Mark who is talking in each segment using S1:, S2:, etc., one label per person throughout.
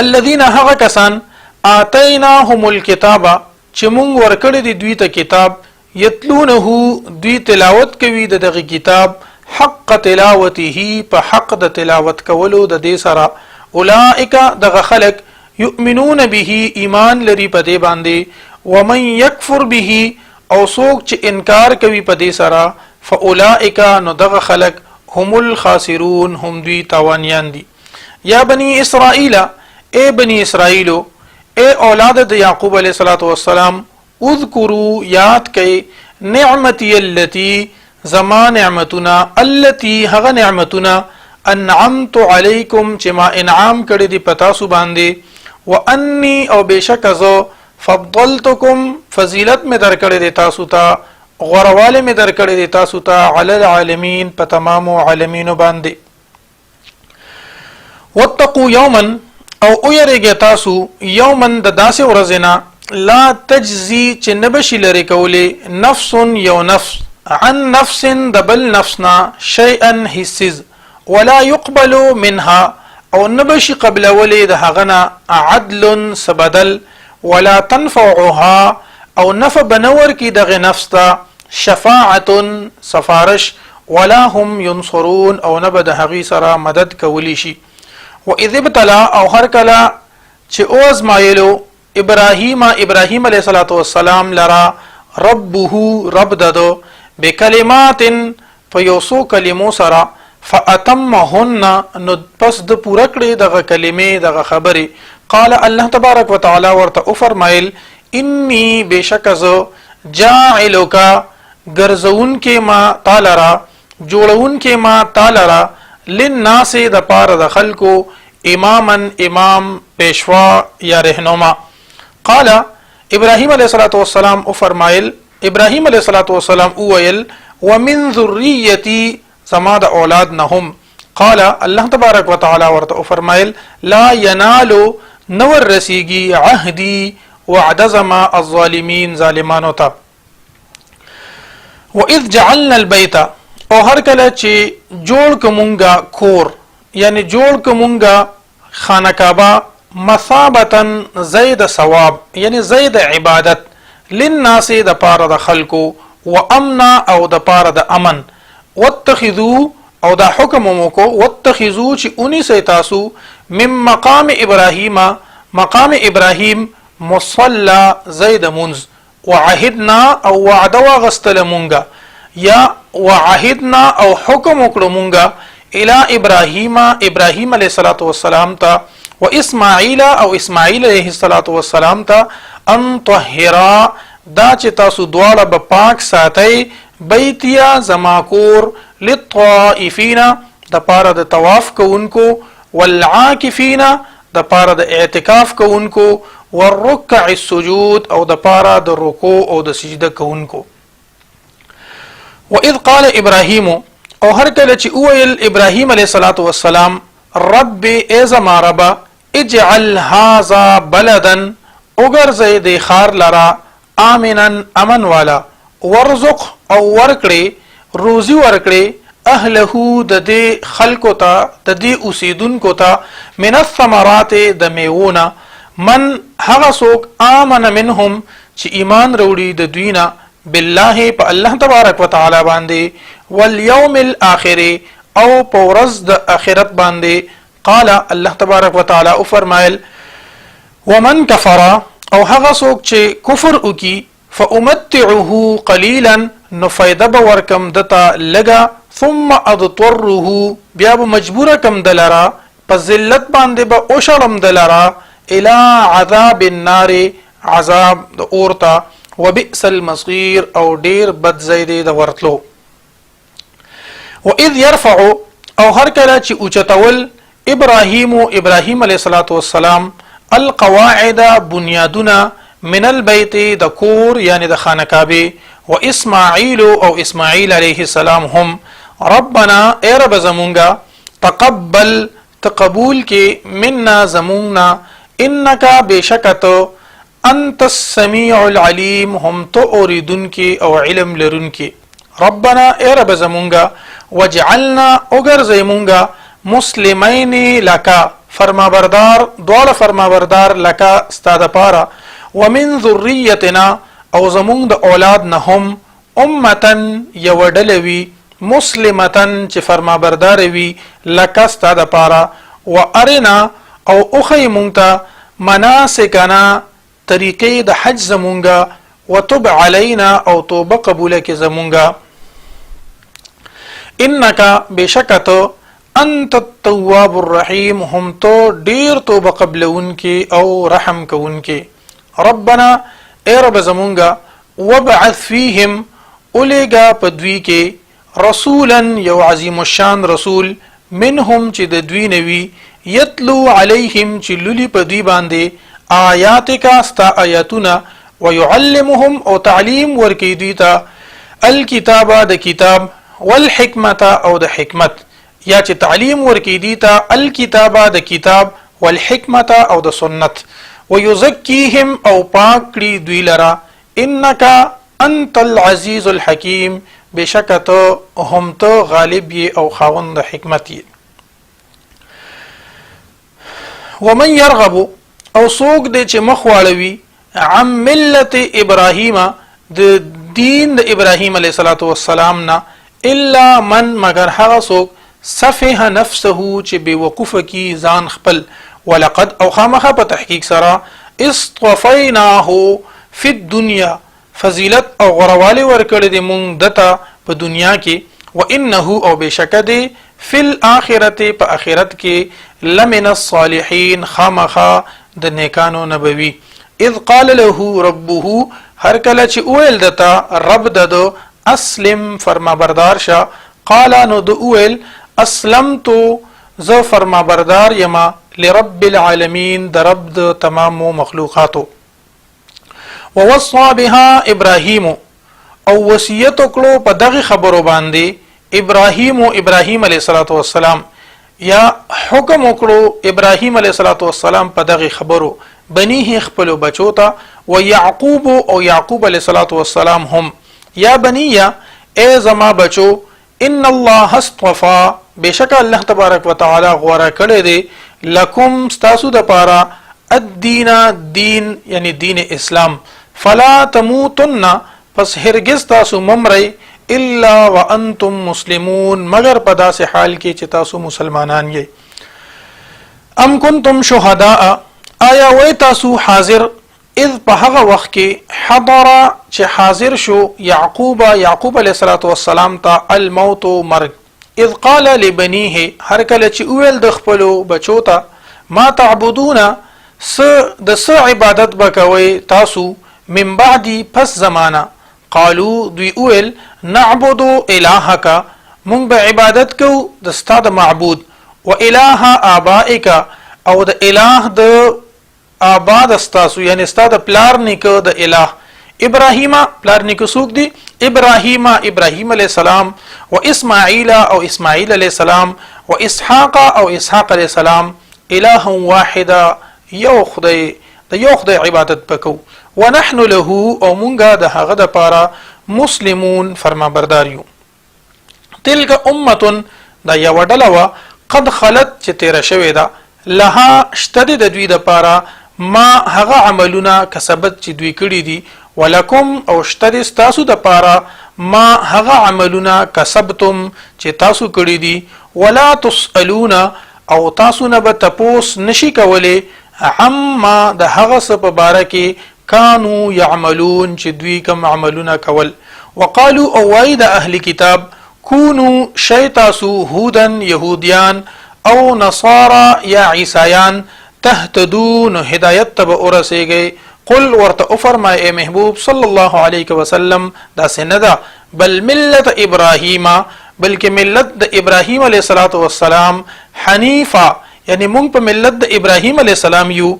S1: الذين هغه کسان آتیناهم الکتاب چې مونږ ورکړی دی دوی ته کتاب یتلونه دوی تلاوت کوي د دغه کتاب حق تلاوته په حق د تلاوت کولو د دې سره اولئک دغه خلق یؤمنون به ایمان لري په دې باندې ومن یکفر به او څوک چې انکار کوي په دې سره فاولئک نو دغه خلق هم الخاسرون هم دوی تاوانیان دي. یا بنی اسرائیل اے بنی اسرائیلو اے اولاد د یعقوب علیہ الصلوۃ والسلام اذکروا یاد کئ نعمتی التي زما نعمتنا التي هغه نعمتنا انعمت علیکم چې ما انعام کړی دی پتا سو باندې وانی او بشک زو فضلتکم فضیلت می در کړی دی تاسو ته غورواله می در کړی دی تاسو ته علی العالمین په تمام عالمین باندې. واتقوا یوما او اویریږي تاسو یومن د داسې ورځنا لا تجزی چې نبشی لري کولی نفس یو نفس عن نفس دبل نفسنا شیئا حسز ولا يقبل منها او نبشی قبل ولید هغنا عدل سبدل ولا تنفعها او نفع بنور کی دغه نفس تا شفاعت سفارش ولا هم ينصرون او نبد هغی سره مدد کولی شي. واذ ابتلى او هر کلا چې اوز مایلو ابراهیم علیہ الصلوۃ والسلام لرا ربه رب ددو بکلمات فیوسو کلمو سرا فاتمهن نو پس د پوره کړي دغه کلمې دغه خبره قال الله تبارک وتعالى ورته فرمایل انی بشکز جاعلک غرزون کې ما تعالی جوړون کې ما تعالی للناس د پاره د خلکو امامن امام پیشوا یا رهنما. قال ابراهیم علیہ الصلوۃ والسلام او فرمایل ابراهیم علیہ الصلوۃ والسلام اویل ومن ذریتی زما د اولاد نهم. قال الله تبارک وتعالى ورته فرمایل لا ینالو نور رسیږي عهدی وعد زما الظالمین ظالمانو ته. واذ جعلنا البيت او هر کله چې جوړ کومګه کور یعنی جوړ کومګه خانه کعبه مثابتن زید ثواب یعنی زید عبادت للناس د پاره د خلکو و امنا او د پاره د امن واتخذوا او دا حکم موکو واتخذوا چې اونی سي تاسو من مقام ابراهیم مصلى زید منز وعهدنا او وعد واغستل مونږه یا وعهدنا او حکم وکړو مونږه الى ابراهیم علیہ الصلوۃ والسلام ته و اسماعیل او اسماعیل علیہ الصلوۃ والسلام ته ان طهرا دا چې تاسو دواړه به پاک ساتئ بیتیا زماکور للطائفین د پاره د طواف کوونکو والعاکفین د پاره د اعتکاف کوونکو والرکع السجود او د پاره د رکوع او د سجده کوونکو. واذ قال ابراهیم او هر کله چې اویل ابراهیم علیہ الصلوۃ والسلام رب ازما رب اجعل هذا بلدا اگرزه دی خار لرا آمنا امن والا ورزق او ورکړي روزي ورکړي اهله د دې خلکو ته د دې اوسیدونکو ته من الثمرات د میوونه من هغه څوک آمن منهم چې ایمان وروړي د دوینه بالله په الله تبارک وتعالى باندې والیوم الاخر او پورز د اخرت باندې. قال الله تبارک وتعالى او فرمایل ومن كفر او هغه څوک چې کفر وکي فامتعه قليلا نو فائدہ به ورکم دتا لگا ثم اضطره بیا به مجبور کم دلرا په ذلت باندې به او شرم دلرا الى عذاب النار عذاب د اورتا وبئس المصير او ډیر بد زیدې د ورتلو. واذ يرفع او هر کله چې اوچتول ابراهیم علیہ الصلوۃ والسلام القواعد بنیادنا من البيت د کور یعنی د خانه کعبه و اسماعیل او اسماعیل علیہ السلام هم ربنا اے رب زمونگا تقبل تقبول کې منا زموننا انکا بشکت انت السمیع العلیم هم تو اوریدن کې او علم لرن کې. ربنا اے رب زمونگا وجعلنا اگر زمونگا مسلمین لکا فرمابردار دوال فرمابردار لکا ستا د پارا ومن ذریتنا او زمونږ د اولاد نه هم امتن یو ډلوي مسلمتن چې فرمابردار وي لکا ستا د پارا و ارنا او اخی مونږ مناسکنا طریقې د حج زمونږه وتب علینا او توبه قبول کې زمونږه انک بشکت انت التواب الرحیم هم تو ډیر توبه قبلون کې او رحم کوون کې ربنا ای رب زمونږه وبعث فیهم الیگا پدوی کې رسولا یو عظیم الشان رسول منهم چې د دوی نوی یتلو علیهم چې للی پدوی باندې آیاتک استا آیاتنا ويعلمهم او تعلیم ورکی دوی ته الکتابه د کتاب والحکمت او د حکمت یا چې تعلیم ورکی دوی ته الکتابه د کتاب والحکمت او د سنت ويزکیهم او پاک کړي دوی لرا انک انت العزیز الحکیم بشکت هم تو غالب او خاوند حکمت ومن يرغب او سوق دې چې مخواړوي عن ملت ابراهیم د دین د ابراهیم علیه الصلاۃ والسلام نه الا من مگر هغه سوق سفه نفسه چې بے وقوفه کی ځان خپل ولقد او خامخه په تحقیق سره اصطفیناه فی الدنیا فضیلت او غروالی ورکړی دی مونږ دته په دنیا کې وانه او بشکد فی الاخرته په اخرت کې لمن الصالحین خامخه د نیکانو نبوی اذ قال له ربه هر کله چې اویل دتا رب ددو اسلم فرمابردار شه قال نو د اویل اسلمت ز فرمابردار یما لرب العالمین د رب د تمام مخلوقاتو ووصى بها ابراهيم او وصیت کړو په دغه خبرو باندې ابراهیم علیه الصلاۃ والسلام یا حکم وکړو ابراهیم علیه الصلاۃ والسلام په دغه خبرو بنیه خپل بچو ته و یعقوب او یعقوب علیه الصلاۃ والسلام هم یا بنیه ای زما بچو ان الله اصطفى بشک الله تبارک وتعالى غوړه کړی دی لکم استاسو د پاره الدین دین یعنی دین اسلام فلا تموتن پس هرگز تاسو ممری الا وانتم مسلمون مگر په داسې حال کې چې تاسو مسلمانان یې ام کنتم شهداء آیا وای تاسو حاضر اذ په هغه وخت کې حضر چې حاضر شو یعقوب علیه الصلاۃ والسلام ته الموت مرګ اذ قال لبنيه هر کله چې اویل د خپل بچو ته ما تعبدون د عبادت بکوي تاسو من بعدی پس زمانہ قالو دوی اویل نعبد الهک مونږ به عبادت کو د ستاد معبود و اله آبائک او د اله د آباد استاسو یعنی ستاد پلار نیکو د اله ابراهیم پلار نیکو سوق دی ابراهیم علیہ السلام و اسماعیل او اسماعیل علیہ السلام و اسحاق او اسحاق علیہ السلام اله واحده یو خدای عبادت پکو ونحن له او مونږه د هغه د پاره مسلمون فرمانبرداریو تلک امه دا یو ډله قد خلت چې تیر شوی دا لها اشتد د دوی د پاره ما هغه عملونه کسبت چې دوی کړی دي ولکم او اشتد تاسو د پاره ما هغه عملونه کسبتم چې تاسو کړی دي ولا تسالون او تاسو نه به تپوس نشي کولی عما د هغه څه په باره کې کانو یعملون چې دوی کوم عملونه کول وقالو او وای د اهل کتاب کونو شیتاسو هودن یهودیان او نصارا یا عیسایان تهتدون هدایت تب ورسیږي قل ورته فرمای اے محبوب صلی الله علیه وسلم دا سندا بل ملت ابراهیم بلکې ملت د ابراهیم علیه الصلاۃ والسلام حنیفا یعنی مونږ په ملت د ابراهیم علیه السلام یو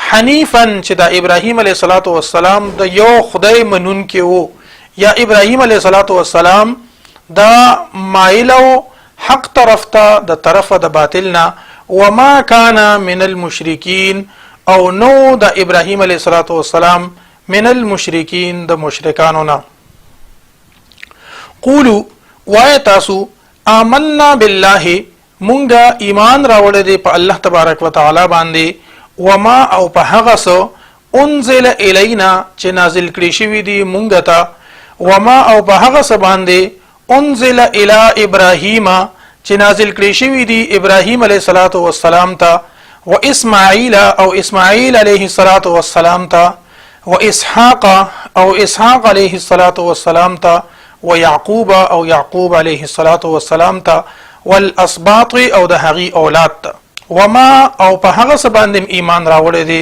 S1: حنیفن چې د ابراهیم علیه الصلاۃ والسلام د یو خدای منون کې وو یا ابراهیم علیه الصلاۃ والسلام دا مایلو حق طرف ته د طرفه د باطلنا وما كان من المشرکین او نو د ابراهیم علیه الصلاۃ والسلام من المشرکین د مشرکانو نه قولوا وای تاسو آمنا بالله مونږه ایمان راوړی دی په الله تبارک وتعالى باندې وما او په هغه څه انزل الینا چې نازل کړی شوی دی مونږ ته وما او په هغه څه باندې انزل الی ابراهیم چې نازل کړی شوی دی ابراهیم علیه الصلاۃ والسلام ته و اسماعیل او اسماعیل علیه الصلاۃ والسلام ته و اسحاق او اسحاق علیه الصلاۃ والسلام ته و یعقوب او یعقوب علیه الصلاۃ والسلام ته والاسباط او د هغي اولاد ته وما او په هغه څه باندې ایمان راوړی دی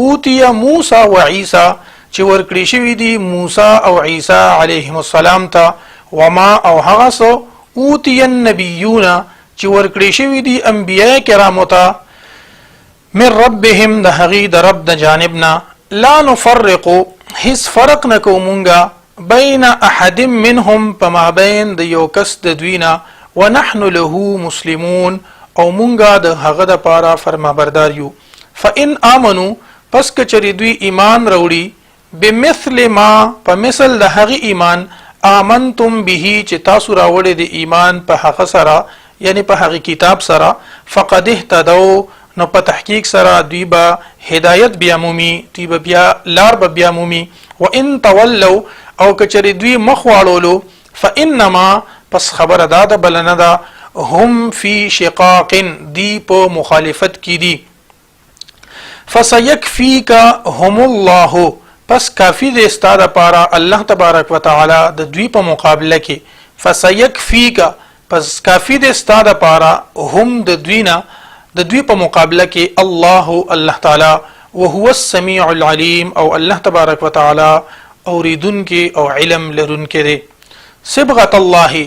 S1: اوتی موسی و عیسی چې ورکړی شوی دی موسی او عیسی علیهم السلام ته وما او هغه څه اوتی النبیون چې ورکړی شوی دی انبیاء کرامو ته من ربهم د هغي د رب د جانبنا لا نفرق هیڅ فرق نکو مونږه بین احد منهم پما بین د یو کس د دوینا ونحن له مسلمون او مونږه د هغه د پاره فرمانبردار یو فان امنو پس کچری دوی ایمان وروړي بمثل ما په مثل د هغه ایمان آمنتم به چې تاسو راوړی د ایمان په هغه سره یعنی په هغه کتاب سره فقد اهتدوا نو په تحقیق سره دوی به هدایت بیا مومي دوی به بیا لار به بیا مومي وان تولوا او کچری دوی مخ واړولو فانما پس خبر ادا د بلنه دا هم فی شقاق دی په مخالفت کی دی فسيكفيك هم الله پس کافی دې ستاره لپاره الله تبارک وتعالى د دوی په مقابله کې فسيكفيك پس کافی دې ستاره لپاره هم د دوینا د دوی په مقابله کې الله تعالی وهو السميع العليم او الله تبارک وتعالى اوریدن کې او علم لرون کې دی صبغه الله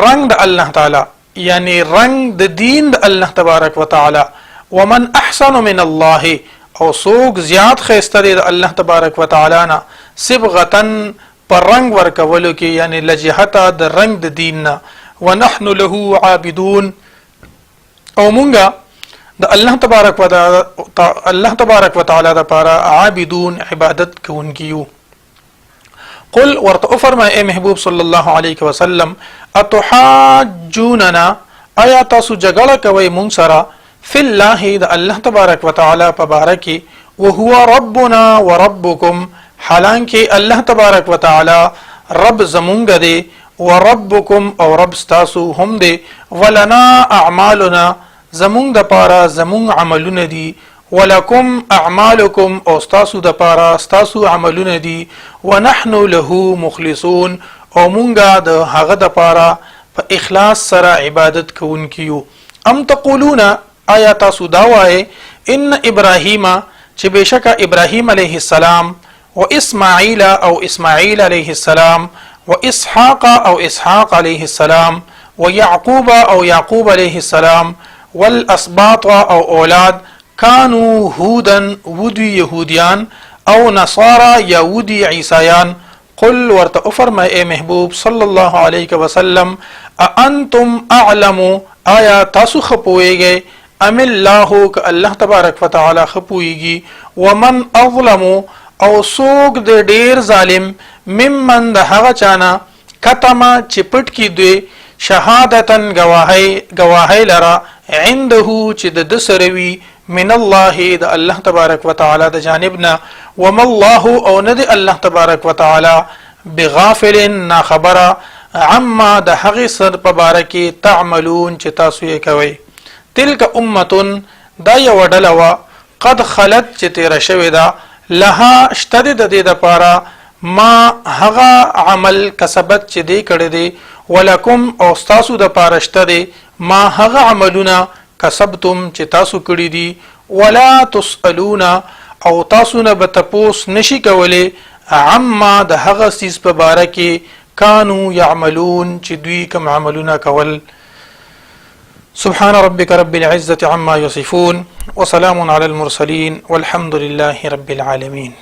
S1: رنگ د الله تعالی یعنی رنگ د دین د الله تبارک وتعالى ومن احسن من الله او سوق زیات خیسته د الله تبارک وتعالى نه صبغتن پر رنگ ورکولو کې یعنی لجهته د رنگ د دین نه ونحن له عابدون او مونږه د الله تبارک وتعالى لپاره عابدون عبادت کوونکیو قل ورته فرما اے محبوب صلی الله علیه وسلم اتحاجوننا آیا تاسو جګړه کوي مونږ سره فی الله د الله تبارک وتعالى په باره کې وهو ربنا وربکم حالانکه الله تبارک وتعالى رب زمونږ دی وربکم او رب تاسو هم دی ولنا اعمالنا زمونږ د پاره زمونږ عملونه دي ولکم اعمالکم او تاسو د پاره تاسو عملونه دي ونحن له مخلصون او مونږه د هغه د پاره په اخلاص سره عبادت کوونکیو ام تقولون آیا تاسو دا وایي ان ابراهیم چې بشک ابراهیم علیه السلام و اسماعیل او اسماعیل علیه السلام و اسحاق او اسحاق علیه السلام و یعقوب او یعقوب علیه السلام والاسباط او اولاد كانوا هودا ودي يهوديان او نصارى يهودي عيسيان قل ورته فرما اے محبوب صلی الله علیه وسلم انتم اعلم آیا تاسو خپويږئ ام الله ک الله تبارک وتعالى خپويږي ومن اظلم او سوق د ډیر ظالم ممن د هغه چانا کتما چپټ کی دوی شهادتن گواهی لرا عنده چې د سروي من الله د الله تبارک وتعالى د جانبنا وما الله او ند الله تبارک وتعالى بغافل نا خبر عما د هغه سر په باره کې تعملون چې تاسو یې کوي تلک امه دا یو ډله قد خلت چې تیر شوی دا لها اشتد د دې د پاره ما هغه عمل کسبت چې دی کړی دی ولکم او تاسو د پاره اشتد ما هغه عملونه کسبتم چې تاسو کړی دي ولا تسالون او تاسو نه به تپوس نشي کولی عما د هغه سیس په باره کې كانوا يعملون چې دوی کوم عملونه کول سبحان ربك رب العزة عما يصفون وسلام على المرسلين والحمد لله رب العالمين